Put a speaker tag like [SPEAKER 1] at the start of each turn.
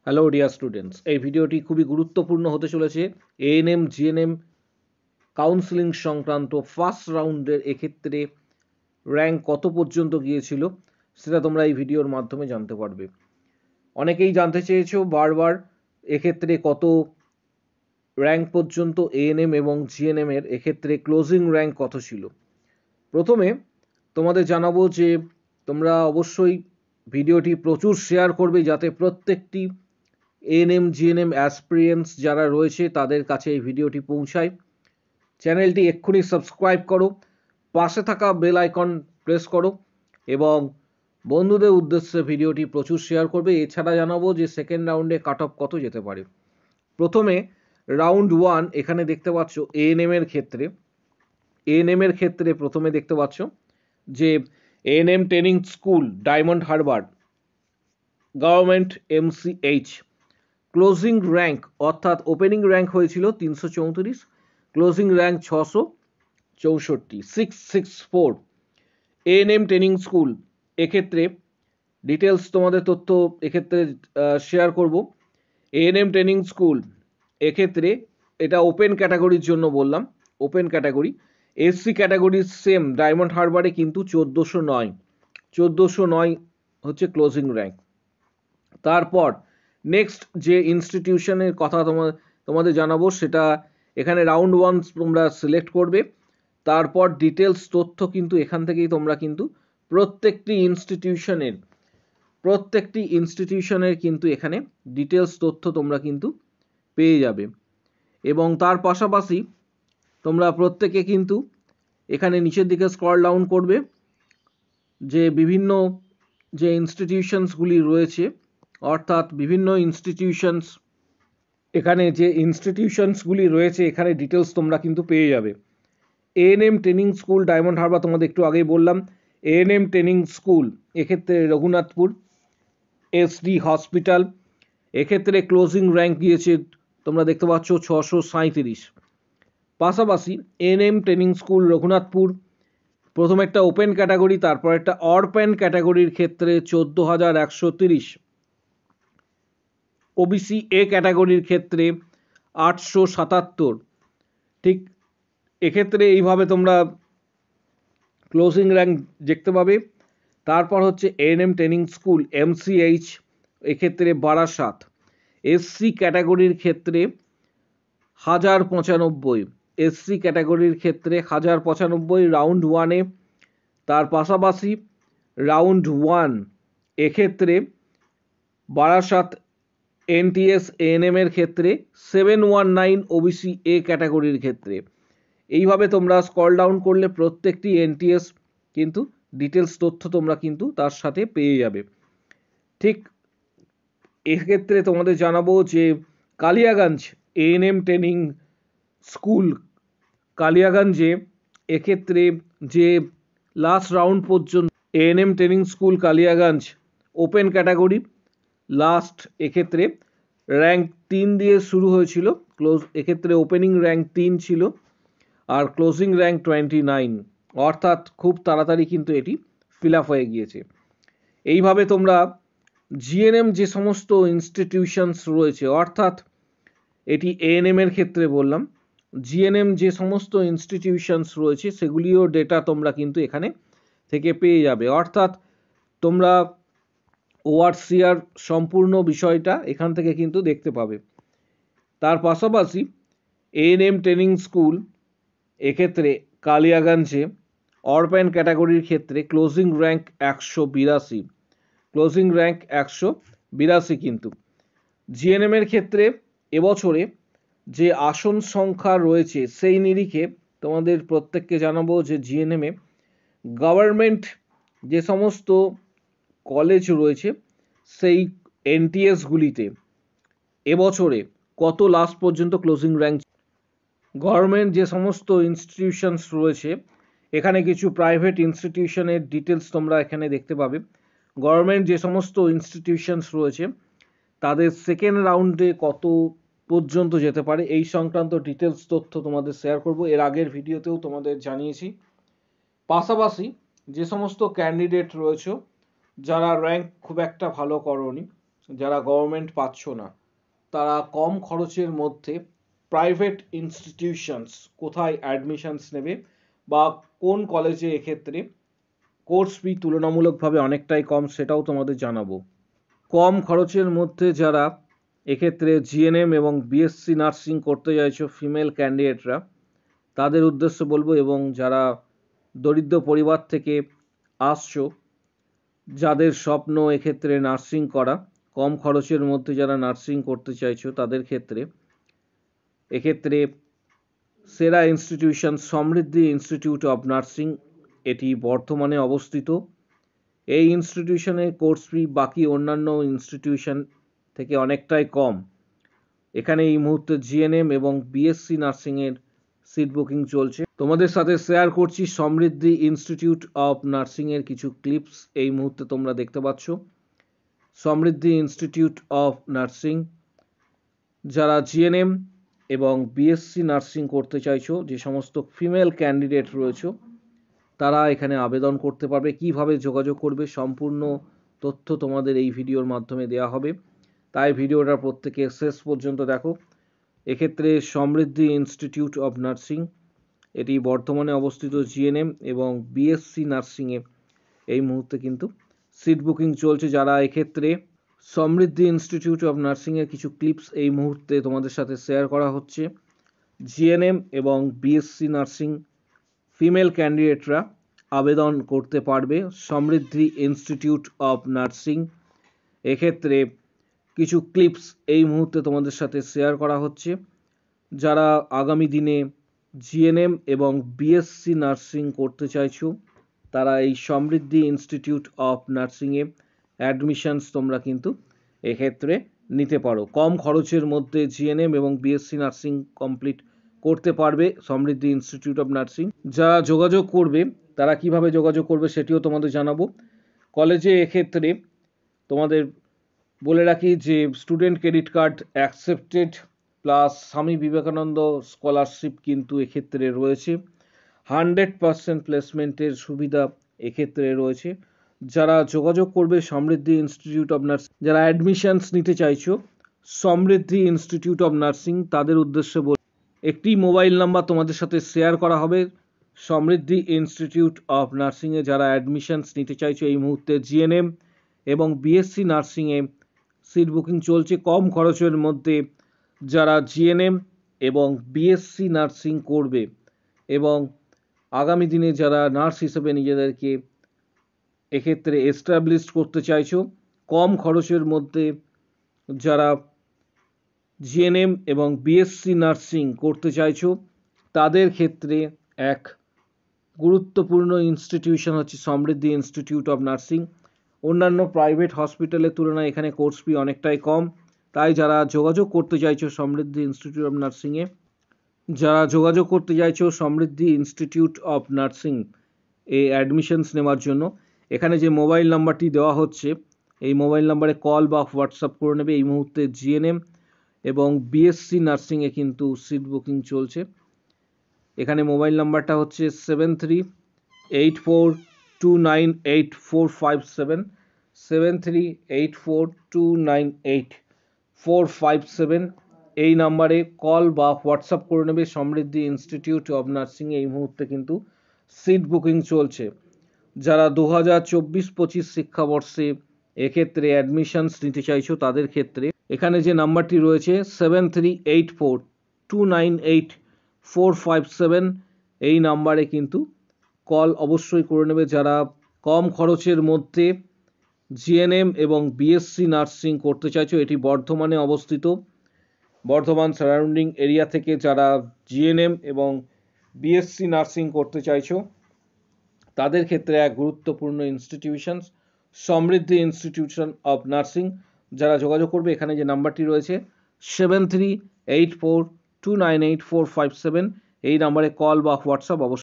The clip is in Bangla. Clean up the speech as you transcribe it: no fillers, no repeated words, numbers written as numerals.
[SPEAKER 1] হ্যালো ডিয়ার স্টুডেন্টস, এই ভিডিওটি খুবই গুরুত্বপূর্ণ হতে চলেছে। এএনএম জিএনএম কাউন্সেলিং সংক্রান্ত ফার্স্ট রাউন্ডের এক্ষেত্রে র্যাঙ্ক কত পর্যন্ত গিয়েছিল সেটা তোমরা এই ভিডিওর মাধ্যমে জানতে পারবে। অনেকেই জানতে চেয়েছো বারবার এক্ষেত্রে কত র্যাঙ্ক পর্যন্ত এএনএম এবং জিএনএম এর এক্ষেত্রে ক্লোজিং র্যাঙ্ক কত ছিল। প্রথমে তোমাদের জানাবো যে তোমরা অবশ্যই ভিডিওটি প্রচুর শেয়ার করবে যাতে প্রত্যেকটি এএনএম জিএনএম অ্যাসপিরিয়েন্টস যারা রয়েছে তাদের কাছে এই ভিডিওটি পৌঁছায়। চ্যানেলটি এক্ষুনি সাবস্ক্রাইব করো, পাশে থাকা বেল আইকন প্রেস করো এবং বন্ধুদের উদ্দেশ্যে ভিডিওটি প্রচুর শেয়ার করবে। এছাড়া জানাবো যে সেকেন্ড রাউন্ডে কাট অফ কত যেতে পারে। প্রথমে রাউন্ড 1 এখানে দেখতে পাচ্ছ এএনএম এর ক্ষেত্রে প্রথমে দেখতে পাচ্ছ যে ANM training school diamond Harbour government MCh closing rank অর্থাৎ ওপেনিং র্যাঙ্ক হয়েছিল 334, closing rank 664, 664। ANM training school এক্ষেত্রে ডিটেলস তোমাদের তথ্য এক্ষেত্রে শেয়ার করব। এএনএম ট্রেনিং স্কুল এক্ষেত্রে এটা ওপেন ক্যাটাগরির জন্য বললাম, ওপেন ক্যাটাগরি। এসসি ক্যাটাগরির সেম ডায়মন্ড হারবারে কিন্তু 1409 হচ্ছে ক্লোজিং র্যাঙ্ক। তারপর নেক্সট যে ইনস্টিটিউশনের কথা তোমাদের জানাবো সেটা এখানে রাউন্ড 1 তোমরা সিলেক্ট করবে। তারপর ডিটেলস তথ্য কিন্তু এখান থেকেই তোমরা কিন্তু প্রত্যেকটি ইনস্টিটিউশনের কিন্তু এখানে ডিটেলস তথ্য তোমরা কিন্তু পেয়ে যাবে। এবং তার পাশাপাশি তোমরা প্রত্যেকে কিন্তু এখানে নিচের দিকে স্ক্রল ডাউন করবে যে বিভিন্ন যে ইনস্টিটিউশনসগুলি রয়েছে, অর্থাৎ বিভিন্ন ইনস্টিটিউশনস, এখানে যে ইনস্টিটিউশনসগুলি রয়েছে এখানে ডিটেলস তোমরা কিন্তু পেয়ে যাবে। ANM training school diamond Harbour তোমাদের একটু আগেই বললাম। এএনএম ট্রেনিং স্কুল এক্ষেত্রে রঘুনাথপুর এসডি হসপিটাল এক্ষেত্রে ক্লোজিং র্যাঙ্ক গিয়েছে তোমরা দেখতে পাচ্ছ 637। পাশাপাশি এএনএম ট্রেনিং স্কুল রঘুনাথপুর প্রথম একটা ওপেন ক্যাটাগরি, তারপর একটা অরপ্যান ক্যাটাগরির ক্ষেত্রে 14,130, ওবিসি এ ক্যাটাগরির ক্ষেত্রে 877। ঠিক এক্ষেত্রে এইভাবে তোমরা ক্লোজিং র্যাঙ্ক দেখতে পাবে। তারপর হচ্ছে এএনএম ট্রেনিং স্কুল এমসিএইচ এক্ষেত্রে বারাসাত, এসসি ক্যাটাগরির ক্ষেত্রে 1095, এসসি ক্যাটাগরির ক্ষেত্রে 1095 রাউন্ড 1-এ। তার পাশাপাশি রাউন্ড 1 এক্ষেত্রে বারাসাত এনটিএস এএনএম এর ক্ষেত্রে 719 ওবিসি এ ক্যাটাগরির ক্ষেত্রে। এইভাবে তোমরা স্ক্রল ডাউন করলে প্রত্যেকটি এনটিএস কিন্তু ডিটেলস তথ্য তোমরা কিন্তু তার সাথে পেয়ে যাবে। ঠিক এক্ষেত্রে তোমাদের জানাবো যে কালিয়াগঞ্জ এএনএম ট্রেনিং স্কুল কালিয়াগঞ্জে এক্ষেত্রে যে লাস্ট রাউন্ড পর্যন্ত ANM training school Kaliaganj open category last এক্ষেত্রে র্যাঙ্ক 3 দিয়ে শুরু হয়েছিল, এক্ষেত্রে ওপেনিং র্যাঙ্ক 3 ছিল আর ক্লোজিং র্যাঙ্ক 29, অর্থাৎ খুব তাড়াতাড়ি কিন্তু এটি ফিল আপ হয়ে গিয়েছে। এইভাবে তোমরা জিএনএম যে সমস্ত ইনস্টিটিউশনস রয়েছে, অর্থাৎ এটি এএনএম এর ক্ষেত্রে বললাম, জিএনএম যে সমস্ত ইনস্টিটিউশনস রয়েছে সেগুলিও ডেটা তোমরা কিন্তু এখানে থেকে পেয়ে যাবে। অর্থাৎ তোমরা ওআরসিআর সম্পূর্ণ বিষয়টা এখান থেকে কিন্তু দেখতে পাবে। তার পাশাপাশি এএনএম ট্রেনিং স্কুল এক্ষেত্রে কালিয়াগঞ্জে অরপ্যান ক্যাটাগরির ক্ষেত্রে ক্লোজিং র্যাঙ্ক 182, ক্লোজিং র্যাঙ্ক 182 কিন্তু। জিএনএম এর ক্ষেত্রে এবছরে যে আসন সংখ্যা রয়েছে সেই নিরিখে তোমাদের প্রত্যেককে জানাবো যে জিএনএমে গভর্নমেন্ট যে সমস্ত কলেজ রয়েছে সেই এনটিএসগুলিতে এবছরে কত লাস্ট পর্যন্ত ক্লোজিং র্যাঙ্ক। গভর্নমেন্ট যে সমস্ত ইনস্টিটিউশনস রয়েছে এখানে কিছু প্রাইভেট ইনস্টিটিউশনের ডিটেলস তোমরা এখানে দেখতে পাবে। গভর্নমেন্ট যে সমস্ত ইনস্টিটিউশনস রয়েছে তাদের সেকেন্ড রাউন্ডে কত পর্যন্ত যেতে পারে এই সংক্রান্ত ডিটেলস তথ্য তোমাদের শেয়ার করব, এর আগের ভিডিওতেও তোমাদের জানিয়েছি। পাশাপাশি যে সমস্ত ক্যান্ডিডেট রয়েছে যারা র্যাঙ্ক খুব একটা ভালো করনি, যারা গভর্নমেন্ট পাচ্ছ না, তারা কম খরচের মধ্যে প্রাইভেট ইনস্টিটিউশনস কোথায় অ্যাডমিশনস নেবে বা কোন কলেজে এক্ষেত্রে কোর্স ফি তুলনামূলকভাবে অনেকটাই কম, সেটাও তোমাদের জানাবো। কম খরচের মধ্যে যারা এক্ষেত্রে জিএনএম এবং বিএসসি নার্সিং করতে চাইছো ফিমেল ক্যান্ডিডেটরা, তাদের উদ্দেশ্যে বলবো, এবং যারা দরিদ্র পরিবার থেকে আসছো, যাদের স্বপ্ন এক্ষেত্রে নার্সিং করা, কম খরচের মধ্যে যারা নার্সিং করতে চাইছো তাদের ক্ষেত্রে এক্ষেত্রে সেরা institution Samriddhi institute of nursing, এটি বর্ধমানে অবস্থিত। এই ইনস্টিটিউশনের কোর্স ফি বাকি অন্যান্য ইনস্টিটিউশন থেকে অনেকটাই কম। এখানে এই মুহূর্তে জিএনএম এবং বিএসসি নার্সিংয়ের সিট বুকিং চলছে। তোমাদের সাথে শেয়ার করছি সমৃদ্ধি ইনস্টিটিউট অফ নার্সিংয়ের কিছু ক্লিপস এই মুহূর্তে তোমরা দেখতে পাচ্ছ। সমৃদ্ধি ইনস্টিটিউট অফ নার্সিং, যারা জিএনএম এবং বিএসসি নার্সিং করতে চাইছো, যে সমস্ত ফিমেল ক্যান্ডিডেট রয়েছে, তারা এখানে আবেদন করতে পারবে। কিভাবে যোগাযোগ করবে সম্পূর্ণ তথ্য তোমাদের এই ভিডিওর মাধ্যমে দেওয়া হবে, তাই ভিডিওটা প্রত্যেকে শেষ পর্যন্ত দেখো। এক্ষেত্রে সমৃদ্ধি ইনস্টিটিউট অফ নার্সিং, এটি বর্তমানে অবস্থিত। জিএনএম এবং বিএসসি নার্সিংয়ে এই মুহূর্তে কিন্তু সিট বুকিং চলছে। যারা এক্ষেত্রে সমৃদ্ধি ইনস্টিটিউট অফ নার্সিংয়ের কিছু ক্লিপস এই মুহূর্তে তোমাদের সাথে শেয়ার করা হচ্ছে। জিএনএম এবং বিএসসি নার্সিং ফিমেল ক্যান্ডিডেটরা আবেদন করতে পারবে সমৃদ্ধি ইনস্টিটিউট অফ নার্সিং। এক্ষেত্রে কিছু ক্লিপস এই মুহূর্তে তোমাদের সাথে শেয়ার করা হচ্ছে। যারা আগামী দিনে জিএনএম এবং বিএসসি নার্সিং করতে চাইছো, তারা এই সমৃদ্ধি ইনস্টিটিউট অফ নার্সিংয়ে অ্যাডমিশনস তোমরা কিন্তু এক্ষেত্রে নিতে পারো। কম খরচের মধ্যে জিএনএম এবং বিএসসি নার্সিং কমপ্লিট করতে পারবে সমৃদ্ধি ইনস্টিটিউট অফ নার্সিং। যারা যোগাযোগ করবে, তারা কিভাবে যোগাযোগ করবে সেটিও তোমাদের জানাবো। কলেজে এক্ষেত্রে তোমাদের বলে রাখি যে student credit card accepted, plus Swami Vivekananda scholarship কিন্তু এক্ষেত্রে রয়েছে। 100% প্লেসমেন্টের সুবিধা এক্ষেত্রে রয়েছে। যারা যোগাযোগ করবে সমৃদ্ধি ইনস্টিটিউট অফ নার্সিং, যারা অ্যাডমিশনস নিতে চাইছো সমৃদ্ধি ইনস্টিটিউট অফ নার্সিং, তাদের উদ্দেশ্যে একটি মোবাইল নাম্বার তোমাদের সাথে শেয়ার করা হবে। সমৃদ্ধি ইনস্টিটিউট অফ নার্সিংয়ে যারা অ্যাডমিশনস নিতে চাইছো, এই মুহূর্তে জিএনএম এবং বিএসসি নার্সিংয়ে সিট বুকিং চলছে। কম খরচের মধ্যে যারা জিএনএম এবং বিএসসি নার্সিং করবে এবং আগামী দিনে যারা নার্স হিসেবে নিজেদেরকে এক্ষেত্রে এস্টাবলিশ করতে চাইছো, কম খরচের মধ্যে যারা জিএনএম এবং বিএসসি নার্সিং করতে চাইছো, তাদের ক্ষেত্রে এক গুরুত্বপূর্ণ ইনস্টিটিউশন হচ্ছে সমৃদ্ধি ইনস্টিটিউট অফ নার্সিং। অন্যান্য প্রাইভেট হসপিটালের তুলনায় এখানে কোর্স ফি অনেকটাই কম, তাই যারা যোগাযোগ করতে চাইছো সমৃদ্ধি ইনস্টিটিউট অফ নার্সিংয়ে, যারা যোগাযোগ করতে চাইছো সমৃদ্ধি ইনস্টিটিউট অফ নার্সিং এই অ্যাডমিশনস নেওয়ার জন্য, এখানে যে মোবাইল নাম্বারটি দেওয়া হচ্ছে, এই মোবাইল নাম্বারে কল বা হোয়াটসঅ্যাপ করে নেবে। এই মুহূর্তে জিএনএম এবং বিএসসি নার্সিংয়ে কিন্তু সিট বুকিং চলছে। এখানে মোবাইল নাম্বারটা হচ্ছে 7384298457, 7384298457। এই নাম্বারে কল বা হোয়াটসঅ্যাপ করে নেবে। সমৃদ্ধি ইনস্টিটিউট অফ নার্সিং এই মুহূর্তে কিন্তু সিট বুকিং চলছে। যারা 2024-25 শিক্ষাবর্ষে এক্ষেত্রে অ্যাডমিশনস নিতে চাইছো, তাদের ক্ষেত্রে এখানে যে নাম্বারটি রয়েছে 7384298457, এই নাম্বারে কিন্তু কল অবশ্যই করে নেবে। যারা কম খরচের মধ্যে জিএনএম এবং বিএসসি নার্সিং করতে চাইছো, এটি বর্ধমানে অবস্থিত। বর্ধমান সারাউন্ডিং এরিয়া থেকে যারা জিএনএম এবং বিএসসি নার্সিং করতে চাইছো, তাদের ক্ষেত্রে এক গুরুত্বপূর্ণ institution Samriddhi institution of nursing. যারা যোগাযোগ করবে, এখানে যে নাম্বারটি রয়েছে 7384298457, এই নাম্বারে কল বা হোয়াটসঅ্যাপ অবশ্যই